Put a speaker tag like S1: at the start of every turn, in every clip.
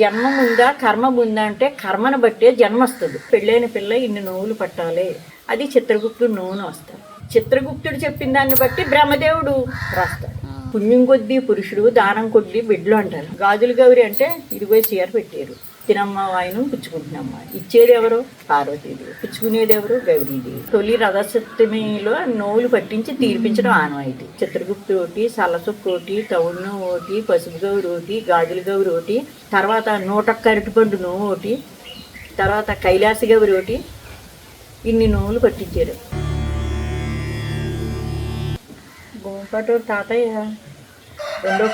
S1: జన్మ ముందా కర్మ ముందా అంటే కర్మను బట్టే జన్మ వస్తుంది. పెళ్ళైన పిల్ల ఇన్ని నోవులు పట్టాలి, అది చిత్రగుప్తుడు నోవును వస్తాడు. చిత్రగుప్తుడు చెప్పిన దాన్ని బట్టి బ్రహ్మదేవుడు రాస్తాడు. పుణ్యం కొద్దీ పురుషుడు, దానం కొద్దీ బిడ్డలు అంటారు. గాజుల గౌరి అంటే ఇదిగో చీర పెట్టారు, తినమ్మ వాయిను పుచ్చుకుంటున్నమ్మ. ఇచ్చేది ఎవరు? పార్వతీదేవి. పుచ్చుకునేది ఎవరు? గౌరీదేవి. తొలి రథసప్తమిలో నోవులు పట్టించి తీర్పించడం ఆనవాయితీ. చిత్రగుప్తుడు ఒకటి, సలసుక్కు ఒకటి, తౌణ్యం ఒకటి, పసుపు గౌరి ఒకటి, గాజుల గౌరి ఒకటి, తర్వాత 101 అరటిపండు నోవు ఒకటి, తర్వాత కైలాస గౌరి ఒకటి. ఇన్ని నోవులు పట్టించారు. గోంపటూరు తాతయ్య రెండో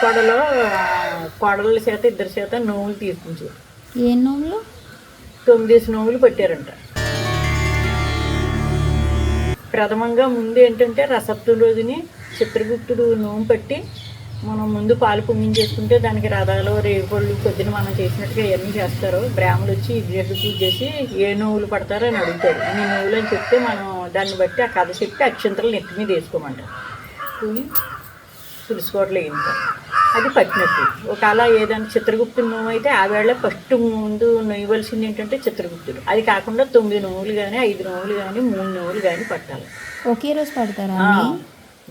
S1: కోడల చేత ఇద్దరి చేత నోవులు తీర్పించారు.
S2: ఏ నోవులు?
S1: 9 నోవులు పట్టారంట. ప్రథమంగా ముందు ఏంటంటే రసప్తుల రోజుని చిత్రగుప్తుడు నోము పట్టి మనం ముందు పాలు పొంగించేసుకుంటే దానికి రథాలు, రేపళ్ళు పొద్దున మనం చేసినట్టుగా ఇవన్నీ చేస్తారు. బ్రాహ్మణులు వచ్చి విగ్రహ పూజ చేసి ఏ నోవులు పడతారో అని అడుగుతారు. ఇన్ని నోవులు అని చెప్తే మనం దాన్ని బట్టి ఆ కథ చెప్పి అక్షంతలు నెత్తి మీద వేసుకోమంటారు. తులుసుకోవట్లే ఇంటారు. అది పట్టినట్టు. ఒకవేళ ఏదైనా చిత్రగుప్తుడు నోవు అయితే ఆ వేళ ఫస్ట్ ముందు నొయ్యవలసింది ఏంటంటే చిత్రగుప్తుడు. అది కాకుండా 9 నోవులు కానీ 5 నోవులు కానీ 3 నోవులు కానీ పట్టాలి.
S2: ఒకే రోజు పడతారా?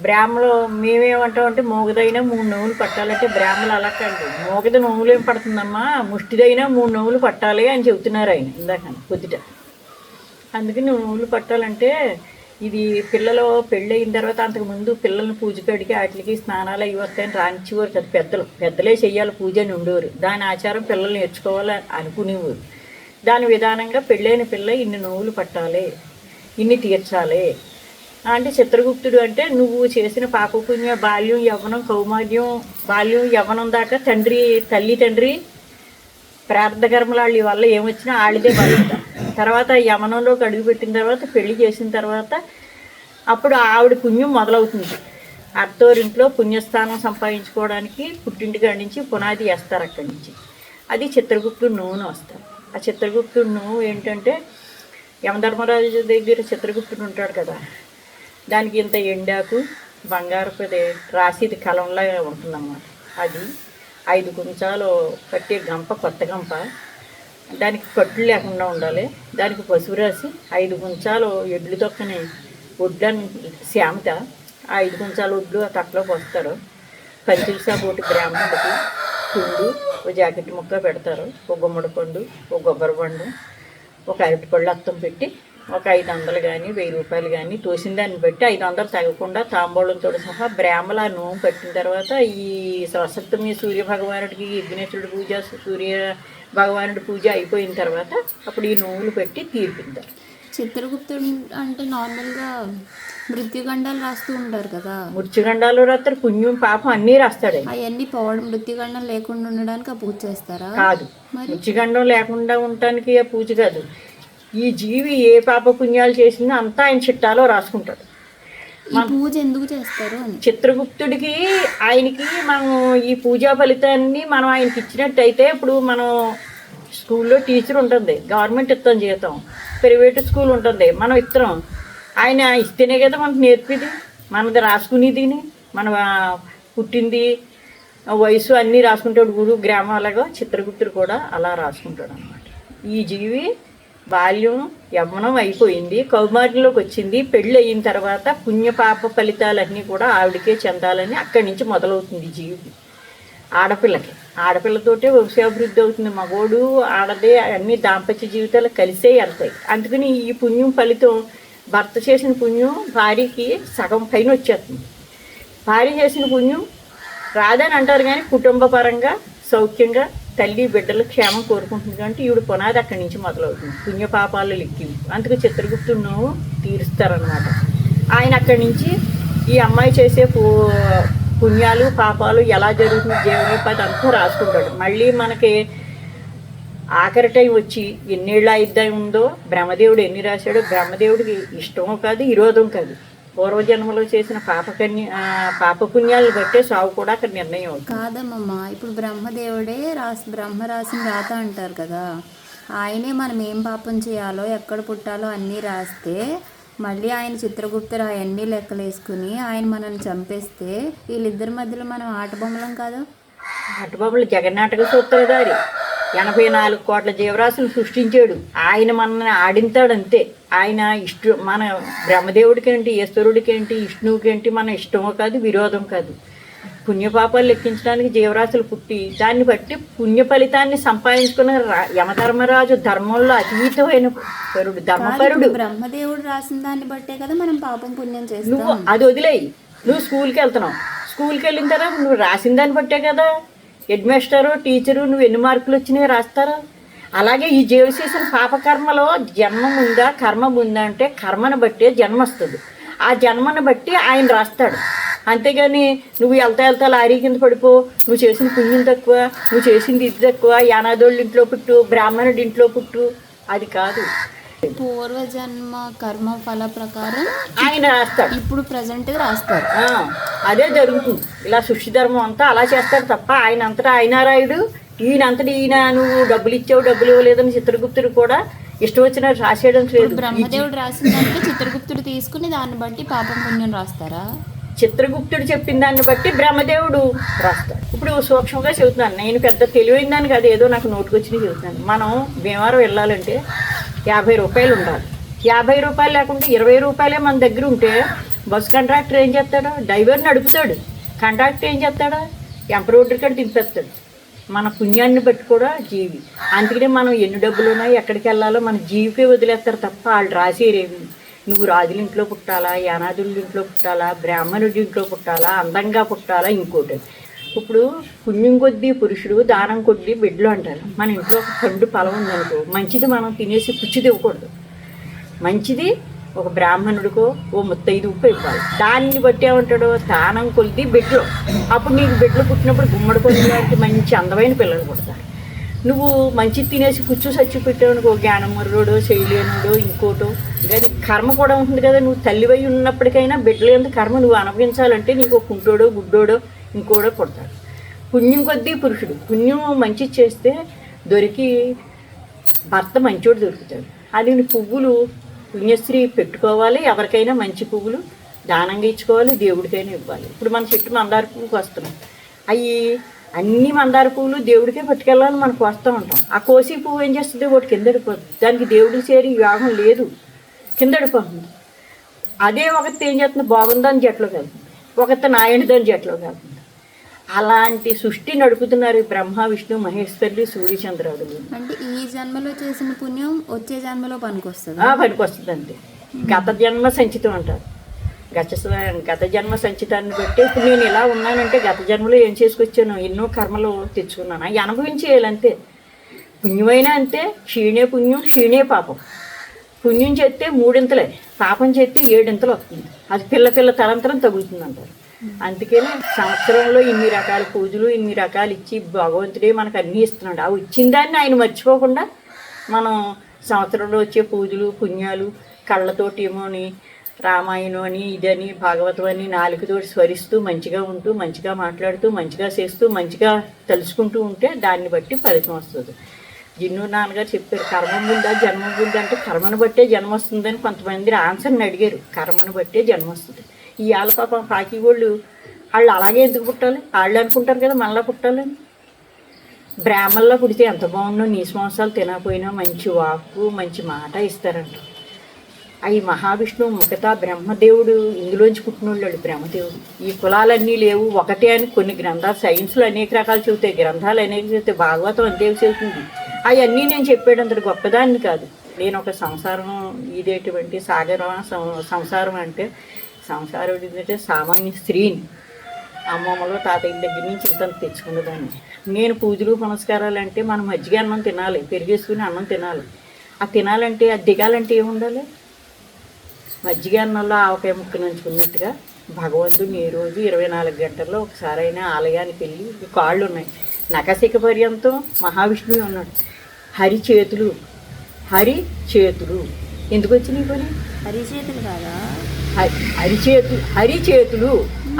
S1: బ్రాహ్మలు మేమేమంటామంటే మోగదైనా 3 నోవులు పట్టాలంటే బ్రాహ్మలు అలా కాదు. మోగద నోవులు ఏం పడుతుందమ్మా, ముష్టిదైనా 3 నోవులు పట్టాలి అని చెబుతున్నారు ఆయన ఇందాక పొద్దుట. అందుకని నోవులు పట్టాలంటే ఇది పిల్లలు పెళ్ళి అయిన తర్వాత అంతకుముందు పిల్లల్ని పూజకడికి వాటికి స్నానాలు అవి వస్తాయని రానిచ్చేవారు కదా. పెద్దలే చెయ్యాలి పూజ అని ఉండేవారు. దాని ఆచారం పిల్లల్ని నేర్చుకోవాలి అనుకునేవారు. దాని విధానంగా పెళ్ళైన పిల్ల ఇన్ని నోవులు పట్టాలి, ఇన్ని తీర్చాలి అంటే చిత్రగుప్తుడు అంటే నువ్వు చేసిన పాపపుణ్య బాల్యం, యవ్వనం, కౌమార్యం, బాల్యం, యవ్వనం దాకా తల్లి తండ్రి ప్రార్థకర్మలాళ్ళ వల్ల ఏమొచ్చినా ఆడిదే బాధ్యత. తర్వాత యమనంలోకి అడుగుపెట్టిన తర్వాత పెళ్లి చేసిన తర్వాత అప్పుడు ఆవిడ పుణ్యం మొదలవుతుంది. అత్తోరింట్లో పుణ్యస్థానం సంపాదించుకోవడానికి పుట్టింటికాడి నుంచి పునాది వేస్తారు. అక్కడి నుంచి అది చిత్రగుప్తుడు నోవును వస్తారు. ఆ చిత్రగుప్తుడు నోవు ఏంటంటే యమధర్మరాజు దగ్గర చిత్రగుప్తుడు ఉంటాడు కదా, దానికి ఇంత ఎండాకు బంగారపుదే రాసిది కలంలా ఉంటుందన్నమాట. అది 5 కుంచాలు పట్టే గంప, కొత్త గంప, దానికి కట్లు లేకుండా ఉండాలి. దానికి పసుపు రాసి 5 కుంచాలు ఎడ్లు తొక్కని ఒడ్లని శామత 5 కుంచాలు ఒడ్లు ఆ తట్టలో పోస్తారు. పంచిల్సా పోటీ బ్రాహ్మణుడికి తుండు, ఒక జాకెట్ ముక్క పెడతారు. ఒక గుమ్మడి పండు, ఒక కొబ్బరి పండు, ఒక అరటిపళ్ళు అత్తం పెట్టి ఒక 500 కానీ 1000 రూపాయలు కానీ తోసిన దాన్ని బట్టి 500 తగ్గకుండా తాంబూలంతో సహా బ్రాహ్మల నోము పట్టిన తర్వాత ఈ సరస్వతమి సూర్య భగవానుడికి విఘ్నేశ్వరుడి పూజ, సూర్య భగవానుడి పూజ అయిపోయిన తర్వాత అప్పుడు ఈ నోవులు పెట్టి తీర్పిస్తారు.
S2: చిత్రగుప్తుడు అంటే నార్మల్గా మృత్యుగండాలు రాస్తూ ఉంటారు కదా.
S1: మృత్యుగండాలు రాస్తారు, పుణ్యం పాపం అన్నీ రాస్తాడు.
S2: అవన్నీ పోవడం, మృత్యుగండం లేకుండా ఉండడానికి ఆ పూజ చేస్తారా?
S1: కాదు, మృత్యుగండం లేకుండా ఉండటానికి ఆ పూజ కాదు. ఈ జీవి ఏ పాప పుణ్యాలు చేసిందో అంతా ఆయన చిట్టాలో రాసుకుంటాడు.
S2: ఈ పూజ ఎందుకు చేస్తారు అని
S1: చిత్రగుప్తుడికి ఆయనకి మనం ఈ పూజా ఫలితాన్ని మనం ఆయనకి ఇచ్చినట్టయితే, ఇప్పుడు మనం స్కూల్లో టీచర్ ఉంటుంది, గవర్నమెంట్ ఇస్తాం జీతం, ప్రైవేట్ స్కూల్ ఉంటుంది మనం ఇస్తాం. ఆయన ఇస్తేనే కదా మనకు నేర్పిది, మనది రాసుకునేది, మన పుట్టింది, వయసు అన్నీ రాసుకుంటాడు. ఊరు గ్రామాలుగా చిత్రగుప్తుడు కూడా అలా రాసుకుంటాడు అన్నమాట. ఈ జీవి బాల్యం, యవ్వనం అయిపోయింది, కౌమార్యంలోకి వచ్చింది. పెళ్ళి అయిన తర్వాత పుణ్యపాప ఫలితాలన్నీ కూడా ఆవిడకే చెందాలని అక్కడి నుంచి మొదలవుతుంది జీవి. ఆడపిల్లతోటే వంశాభివృద్ధి అవుతుంది. మగోడు ఆడదే అన్ని దాంపత్య జీవితాలు కలిసే వెళ్తాయి. అందుకని ఈ పుణ్యం ఫలితం, భర్త చేసిన పుణ్యం భార్యకి సగం పైన వచ్చేస్తుంది. భార్య చేసిన పుణ్యం రాదని అంటారు కానీ కుటుంబ పరంగా సౌఖ్యంగా తల్లి బిడ్డల క్షేమం కోరుకుంటుంది. కాబట్టి ఈవిడ పునాది అక్కడి నుంచి మొదలవుతుంది, పుణ్యపాపాలు లెక్కింపు. అందుకు చిత్రగుప్తుడు తీరుస్తారనమాట. ఆయన అక్కడి నుంచి ఈ అమ్మాయి చేసే పుణ్యాలు పాపాలు ఎలా జరుగుతుంది, జీవనోపాధి అంతా రాసుకుంటాడు. మళ్ళీ మనకి ఆఖరి టైం వచ్చి ఎన్నేళ్ళ ఆయుద్ధాయం ఉందో, బ్రహ్మదేవుడు ఎన్ని రాశాడో, బ్రహ్మదేవుడికి ఇష్టమో కాదు, విరోధం కాదు. పూర్వజన్మలో చేసిన పాపపుణ్యాలను బట్టే సాగు కూడా అక్కడ నిర్ణయం అవుతుంది.
S2: కాదమ్మమ్మ, ఇప్పుడు బ్రహ్మదేవుడే బ్రహ్మ రాసిన రాత అంటారు కదా, ఆయనే మనం ఏం పాపం చేయాలో, ఎక్కడ పుట్టాలో అన్నీ రాస్తే మళ్ళీ ఆయన చిత్రగుప్తుడు అవన్నీ లెక్కలు వేసుకుని ఆయన మనల్ని చంపేస్తే వీళ్ళిద్దరి మధ్యలో మనం ఆట బొమ్మలం కాదు.
S1: ఆట బొమ్మలు జగన్నాటక సూత్రధారి 84 కోట్ల జీవరాశులు సృష్టించాడు. ఆయన మనల్ని ఆడింతాడు అంతే. ఆయన మన బ్రహ్మదేవుడికి ఏంటి, ఈశ్వరుడికి ఏంటి, విష్ణువుకి ఏంటి మన ఇష్టమో కాదు, విరోధం కాదు. పుణ్యపాపాలు లెక్కించడానికి జీవరాశులు పుట్టి దాన్ని బట్టి పుణ్య ఫలితాన్ని సంపాదించుకున్న యమధర్మరాజు ధర్మంలో అతీతమైన పరుడు, ధర్మపరుడు.
S2: బ్రహ్మదేవుడు రాసిన దాన్ని బట్టే కదా మనం పాపం పుణ్యం చేస్తాం.
S1: నువ్వు అది వదిలేయి, నువ్వు స్కూల్కి వెళ్తున్నావు. స్కూల్కి వెళ్ళిన తర్వాత నువ్వు రాసిన దాన్ని బట్టే కదా హెడ్ మాస్టరు, టీచరు నువ్వు ఎన్ని మార్కులు వచ్చినాయి రాస్తారా. అలాగే ఈ జీవశేషం పాపకర్మలో జన్మ ఉందా కర్మ ఉందా అంటే కర్మను బట్టే జన్మ వస్తుంది. ఆ జన్మను బట్టి ఆయన రాస్తాడు. అంతేగాని నువ్వు వెళ్తా లారీ కింద పడిపో, నువ్వు చేసిన పుణ్యం తక్కువ, నువ్వు చేసింది ఇది తక్కువ, యానాదోళ్ళ ఇంట్లో పుట్టు, బ్రాహ్మణుడి ఇంట్లో పుట్టు, అది కాదు.
S2: పూర్వజన్మ కర్మ ఫల ప్రకారం
S1: ఆయన రాస్తాడు.
S2: ఇప్పుడు ప్రజెంట్ రాస్తారు.
S1: అదే జరుగుతుంది. ఇలా సృష్టి ధర్మం అంతా అలా చేస్తారు తప్ప ఆయన అంతటా ఆయన రాయుడు, ఈయనంతటి ఈయన నువ్వు డబ్బులు ఇచ్చావు డబ్బులు ఇవ్వలేదని చిత్రగుప్తుడు కూడా ఇష్టం వచ్చిన రాసేయడం లేదు.
S2: బ్రహ్మదేవుడు రాసిన దానికి చిత్రగుప్తుడు తీసుకుని దాన్ని బట్టి పాపం పుణ్యం రాస్తారా?
S1: చిత్రగుప్తుడు చెప్పిన దాన్ని బట్టి బ్రహ్మదేవుడు రాస్తాడు. ఇప్పుడు సూక్ష్మంగా చెబుతున్నాను, నేను పెద్ద తెలివైన దాన్ని కాదు, ఏదో నాకు నోటుకొచ్చి చెబుతున్నాను. మనం భీమవరం వెళ్ళాలంటే 50 రూపాయలు ఉండాలి. 50 రూపాయలు లేకుంటే 20 రూపాయలే మన దగ్గర ఉంటే బస్సు కంట్రాక్టర్ ఏం చేస్తాడు? డ్రైవర్ నడుపుతాడు. కంట్రాక్టర్ ఏం చేస్తాడు? ఎంపరోడ్రి కాడ దింపేస్తాడు. మన పుణ్యాన్ని బట్టి కూడా జీవి. అందుకనే మనం ఎన్ని డబ్బులు ఉన్నాయి ఎక్కడికి వెళ్ళాలో మన జీవికే వదిలేస్తారు తప్ప వాళ్ళు రాసేరేమి. నువ్వు రాజుల ఇంట్లో పుట్టాలా, యానాదుల ఇంట్లో పుట్టాలా, బ్రాహ్మణుడి ఇంట్లో పుట్టాలా, అందంగా పుట్టాలా, ఇంకోటి. ఇప్పుడు పుణ్యం కొద్దీ పురుషుడు, దానం కొద్దీ బిడ్డలు అంటారు. మన ఇంట్లో ఒక పండు ఫలం ఉందనుకో, మంచిది మనం తినేసి పుచ్చిది ఇవ్వకూడదు. మంచిది ఒక బ్రాహ్మణుడికో ఓ ముత్తైదు ఉప్పు ఇవ్వాలి. దాన్ని బట్టి ఏమంటాడు? దానం కొద్ది బిడ్డలు. అప్పుడు నీకు బిడ్డలు పుట్టినప్పుడు గుమ్మడి కొద్ది లాంటి మంచి అందమైన పిల్లలు పుడతారు. నువ్వు మంచిది తినేసి పుచ్చు సచ్చి పెట్టావు, జ్ఞానమరుడో శైలేనుడో ఇంకోటో. కానీ కర్మ కూడా ఉంటుంది కదా. నువ్వు తల్లివై ఉన్నప్పటికైనా బిడ్డల ఎందుకు కర్మ నువ్వు అనుభవించాలంటే నీకు కుంటోడో గుడ్డోడో ఇంకోడో పుడతాడు. పుణ్యం కొద్దీ పురుషుడు. పుణ్యం మంచి చేస్తే దొరికి భర్త మంచోడు దొరుకుతాడు. అది పువ్వులు పుణ్యశ్రీ పెట్టుకోవాలి. ఎవరికైనా మంచి పువ్వులు దానంగా ఇచ్చుకోవాలి, దేవుడికైనా ఇవ్వాలి. ఇప్పుడు మన చెట్టు మందార పువ్వుకి వస్తున్నాం. అవి అన్ని మందార పువ్వులు దేవుడికే పట్టుకెళ్ళాలని మనకు వస్తూ ఉంటాం. ఆ కోసి పువ్వు ఏం చేస్తుంది? ఒకటి కిందడిపోతుంది. దానికి దేవుడికి చేరి యోగం లేదు, కిందడిపోతుంది. అదే ఒకటి ఏం చేస్తుంది? బాగుందని జట్లోకి వెళ్తుంది, ఒకటి నాయనిదని జట్లోకి వెళ్తుంది. అలాంటి సృష్టి నడుపుతున్నారు బ్రహ్మ విష్ణు మహేశ్వరుడు సూర్యచంద్రుడు.
S2: అంటే ఈ జన్మలో చేసిన పుణ్యం వచ్చే జన్మలో పనికొస్తుంది.
S1: పనికొస్తుంది అంతే. గత జన్మ సంచితం అంటారు. గత జన్మ సంచితాన్ని బట్టి ఇప్పుడు నేను ఇలా ఉన్నానంటే గత జన్మలో ఏం చేసుకొచ్చాను, ఎన్నో కర్మలు తెచ్చుకున్నాను, అవి అనుభవించేయాలంతే. పుణ్యమైనా అంతే. క్షీణే పుణ్యం క్షీణే పాపం. పుణ్యం చేస్తే 3 ఇంతలే, పాపం చేస్తే 7 ఇంతలు వస్తుంది. అది పిల్ల తరంతరం తగులుతుంది అంటారు. అందుకనే సంవత్సరంలో ఇన్ని రకాల పూజలు ఇన్ని రకాలు ఇచ్చి భగవంతుడే మనకు అన్నీ ఇస్తున్నాడు. అవి ఇచ్చిన దాన్ని ఆయన మర్చిపోకుండా మనం సంవత్సరంలో వచ్చే పూజలు పుణ్యాలు కళ్ళతోటి ఏమోని రామాయణం అని ఇదని భాగవతం అని నాలుగుతోటి స్వరిస్తూ మంచిగా ఉంటూ మంచిగా మాట్లాడుతూ మంచిగా చేస్తూ మంచిగా తెలుసుకుంటూ ఉంటే దాన్ని బట్టి ఫలితం వస్తుంది. జిన్నూరు నాన్నగారు చెప్పారు, కర్మం ఉందా జన్మం ఉందా అంటే కర్మను బట్టే జన్మ వస్తుందని కొంతమంది ఆన్సర్ని అడిగారు. కర్మను బట్టే జన్మ వస్తుంది. ఈ వాళ్ళ పాపం పాకి వాళ్ళు అలాగే ఎందుకు పుట్టాలి? వాళ్ళు అనుకుంటారు కదా మళ్ళీ పుట్టాలని. బ్రాహ్మణుల్లో పుడితే ఎంత బాగుండో, నీసు మాంసాలు తినకపోయినా మంచి వాక్కు మంచి మాట ఇస్తారంట. అవి మహావిష్ణువు మిగతా బ్రహ్మదేవుడు ఇందులోంచి పుట్టినోళ్ళు బ్రహ్మదేవుడు. ఈ కులాలన్నీ లేవు ఒకటే అని కొన్ని గ్రంథాలు సైన్స్లో అనేక రకాలు చెబుతాయి, గ్రంథాలు అనేక చెబుతాయి, భాగవతం అంతే చెబుతుంది. అవన్నీ నేను చెప్పేటంత గొప్పదాన్ని కాదు. నేను ఒక సంసారం ఇదేటువంటి సంసారం అంటే సంసారం ఏంటంటే సామాన్య స్త్రీని అమ్మమ్మలో తాతయ్య దగ్గర నుంచి ఇంత తెచ్చుకున్నదాన్ని. నేను పూజలు పునస్కారాలు అంటే మనం మజ్జిగ అన్నం తినాలి, పెరిగేసుకుని అన్నం తినాలి. ఆ తినాలంటే అది దిగాలంటే ఏముండాలి? మజ్జిగ అన్నంలో ఆవకాయ ముక్క నంచుకున్నట్టుగా భగవంతుడిని ఈ రోజు 24 గంటల్లో ఒకసారైనా ఆలయానికి వెళ్ళి కాళ్ళు ఉన్నాయి. నకసిక పర్యంతం మహావిష్ణువు ఉన్నాడు. హరి చేతులు ఎందుకు వచ్చినాయి పని?
S2: హరిచేతులు కాదా?
S1: హరిచేతులు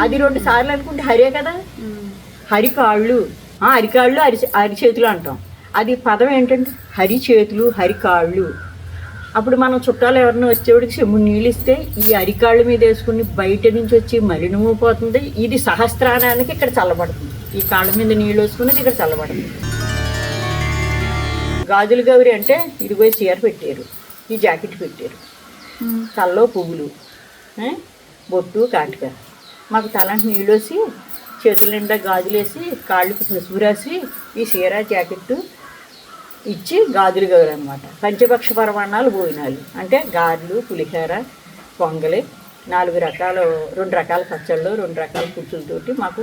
S1: అది 2 సార్లు అనుకుంటే హరే కదా. హరికాళ్ళు అరిచేతులు అంటాం. అది పదం ఏంటంటే హరిచేతులు హరికాళ్ళు. అప్పుడు మనం చుట్టాలు ఎవరిని వచ్చేవాడికి చెమ్ముడు నీళ్ళు ఇస్తే ఈ అరికాళ్ళ మీద వేసుకుని బయట నుంచి వచ్చి మలినము పోతుంది. ఇది సహస్రానానికి ఇక్కడ చల్లబడుతుంది. ఈ కాళ్ళ మీద నీళ్ళు వేసుకునేది ఇక్కడ చల్లబడుతుంది. గాజుల గౌరి అంటే ఇదిగో చీర పెట్టారు, ఈ జాకెట్ పెట్టారు, తలలో పువ్వులు, బొట్టు కాటిక, మాకు తలంటి నీళ్ళు వేసి చేతుల నిండా గాజులు వేసి కాళ్ళకి పసుపు రాసి ఈ చీర జాకెట్టు ఇచ్చి గాజులు గౌరి అనమాట. పంచపక్ష పరమాణాలు భోజనాలు అంటే గారెలు, పులిహోర, పొంగలి, 2 రకాల పచ్చళ్ళు, 2 రకాల పుచ్చులతోటి మాకు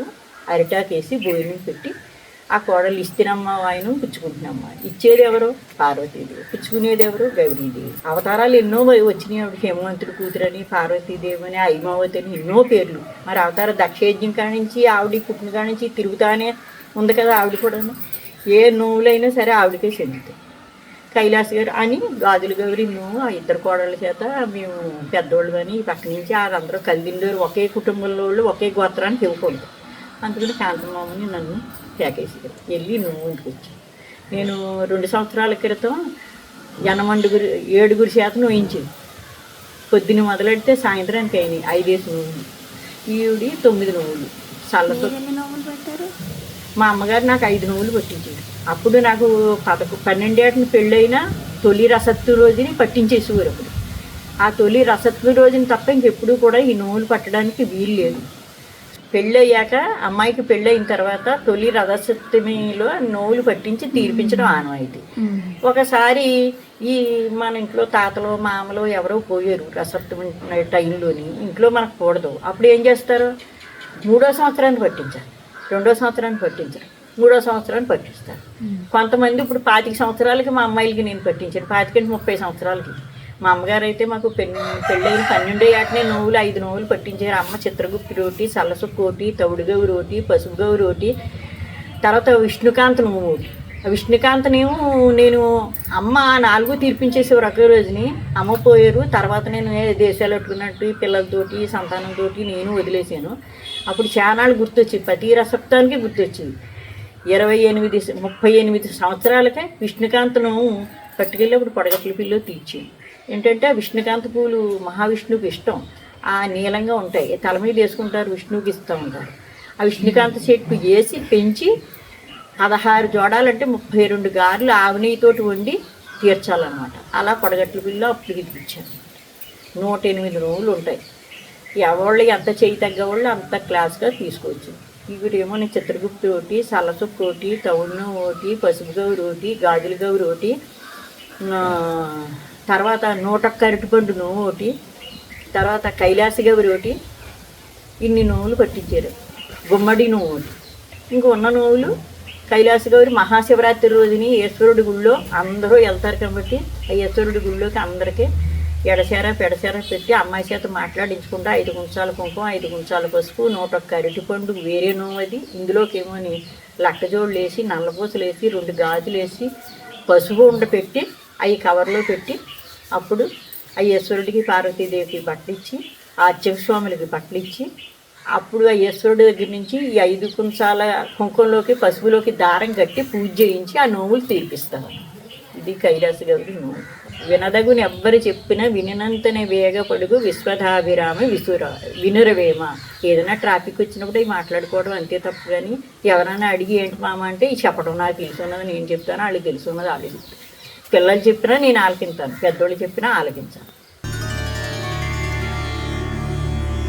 S1: అరిటాకు వేసి భోజనం పెట్టి ఆ కోడలు ఇస్తేనమ్మ వాయినం పుచ్చుకుంటున్నమ్మ. ఇచ్చేది ఎవరు? పార్వతీదేవి. పుచ్చుకునేది ఎవరు? గౌరీదేవి. అవతారాలు ఎన్నో వచ్చినాయి ఆవిడ. హేమవంతుడి కూతురని, పార్వతీదేవి అని, ఐమావతి అని ఎన్నో పేర్లు. మరి అవతార దక్షయజ్ఞం కానించి ఆవిడ పుట్టిన కానించి తిరుగుతానే ఉంది కదా ఆవిడ కూడా. ఏ నోవులైనా సరే ఆవిడకే చెందుతాయి. కైలాస్ గారు అని గాజుల గౌరి మేము ఆ 2 కోడళ్ళ చేత మేము పెద్దోళ్ళు కానీ పక్క నుంచి వాళ్ళందరూ కలిదిండేవారు. ఒకే కుటుంబంలో వాళ్ళు ఒకే గోత్రానికి ఇవ్వకూడదు. అందుకని కాంతమామని నన్ను ప్యాకేజీ వెళ్ళి నువ్వు ఇంటికి వచ్చాను. నేను 2 సంవత్సరాల క్రితం 7 శాతం నోయించింది. పొద్దున్న మొదలెడితే సాయంత్రానికి అయినాయి 5 నువ్వులు, ఈవిడి 9 నువ్వులు. చల్లతో మా అమ్మగారు నాకు 5 నువ్వులు పట్టించారు. అప్పుడు నాకు 12 ఏటని పెళ్ళైనా తొలి రసత్తు రోజుని పట్టించేసేవారు. అప్పుడు ఆ తొలి రసత్తు రోజుని తప్ప ఇంకెప్పుడు కూడా ఈ నువ్వులు పట్టడానికి వీలు లేదు. పెళ్ళయ్యాక అమ్మాయికి పెళ్ళయిన తర్వాత తొలి రథసప్తమిలో నోవులు పట్టించి తీర్పించడం ఆనవాయితీ. ఒకసారి ఈ మన ఇంట్లో తాతలో మామలో ఎవరో పోయారు రథసప్తమి టైంలోని, ఇంట్లో మనకు కూడదు. అప్పుడు ఏం చేస్తారు? 3వ సంవత్సరాన్ని పట్టించారు, 2వ సంవత్సరాన్ని పట్టించారు, 3వ సంవత్సరాన్ని పట్టిస్తారు. కొంతమంది ఇప్పుడు 25 సంవత్సరాలకి మా అమ్మాయిలకి నేను పట్టించాను, 25-30 సంవత్సరాలకి. మా అమ్మగారు అయితే మాకు పెళ్ళైన 12 ఏటనే నోవులు 5 నోవులు పట్టించారు. అమ్మ చిత్రగుప్తి రోటి, సల్లసుక్కు ఒకటి, తౌడుగవి రోటి, పసుపు గవి రోటి, తర్వాత విష్ణుకాంత నోవు ఒకటి. ఆ విష్ణుకాంతనేమో నేను అమ్మ 4 తీర్పించేసేవారు ఒకే రోజుని. అమ్మ పోయారు. తర్వాత నేను దేశాలు పెట్టుకున్నట్టు పిల్లలతోటి సంతానంతో నేను వదిలేసాను. అప్పుడు చానాళ్ళు గుర్తొచ్చింది, ప్రతి రసప్తానికి గుర్తొచ్చింది. 38 సంవత్సరాలకే విష్ణుకాంతను పట్టుకెళ్ళి పొడగట్ల పిల్లో తీర్చింది. ఏంటంటే ఆ విష్ణుకాంత పూలు మహావిష్ణువుకి ఇష్టం. ఆ నీలంగా ఉంటాయి, తల మీద వేసుకుంటారు, విష్ణువుకి ఇస్తూ ఉంటారు. ఆ విష్ణుకాంత చెట్టు వేసి పెంచి 16 జోడాలంటే 32 గారెలు ఆవునెయ్యితోటి వండి తీర్చాలన్నమాట. అలా పొడగట్ల పిల్ల అప్పటికి తీర్చాను. 108 రోజులు ఉంటాయి. ఎవళ్ళు ఎంత చేయి తగ్గవాళ్ళు అంత క్లాస్గా తీసుకోవచ్చు. ఇవిడేమో నేను చిత్రగుప్తి ఒకటి, సల్లసుక్కు ఒకటి, తౌడును ఒకటి, పసుపు గౌరి ఒకటి, గాజుల గౌరి ఒకటి, తర్వాత 101 అరటిపండు నోవు ఒకటి, తర్వాత కైలాస గౌరి ఒకటి, ఇన్ని నోవులు పట్టించారు. గుమ్మడి నోవు ఒకటి. ఇంక ఉన్న నోవులు కైలాస గౌరి మహాశివరాత్రి రోజుని ఈశ్వరుడి గుళ్ళో అందరూ వెళ్తారు కాబట్టి ఆ ఈశ్వరుడి గుళ్ళోకి అందరికీ ఎడసేర పెడసేర పెట్టి అమ్మాయి చేత మాట్లాడించుకుంటా 5 గుంచాల కుంకుమ, 5 గుంచాల పసుపు, 101 అరటిపండు వేరే నోవు అది. ఇందులోకేమోని లక్కజోళ్ళు వేసి, నల్లపూసలు వేసి, 2 గాజులు వేసి, పసుపు ఉండ పెట్టి అవి కవర్లో పెట్టి అప్పుడు ఆ ఈశ్వరుడికి పార్వతీదేవికి బట్టలు ఇచ్చి, ఆ అర్చక స్వాములకి బట్టలు ఇచ్చి, అప్పుడు ఆ ఈశ్వరుడి దగ్గర నుంచి ఈ 5 కుంచాల కుంకుమలోకి పసుపులోకి దారం కట్టి పూజ చేయించి ఆ నోవులు తీర్పిస్తారు. ఇది కైలాస గౌరి నోవు. వినదగుని ఎవ్వరు చెప్పినా వినినంతనే వేగపడుగు విశ్వధాభిరామ వినురవేమ. ఏదైనా ట్రాఫిక్ వచ్చినప్పుడు అవి మాట్లాడుకోవడం అంతే తప్పు. కానీ ఎవరైనా అడిగి ఏంటి మామ అంటే ఈ చెప్పడం నాకు తెలుసున్నది నేను చెప్తాను, వాళ్ళకి తెలుసున్నది వాళ్ళు చెప్తాను. పిల్లలు చెప్పినా నేను ఆలకించాను, పెద్దోళ్ళు చెప్పినా ఆలకించాను.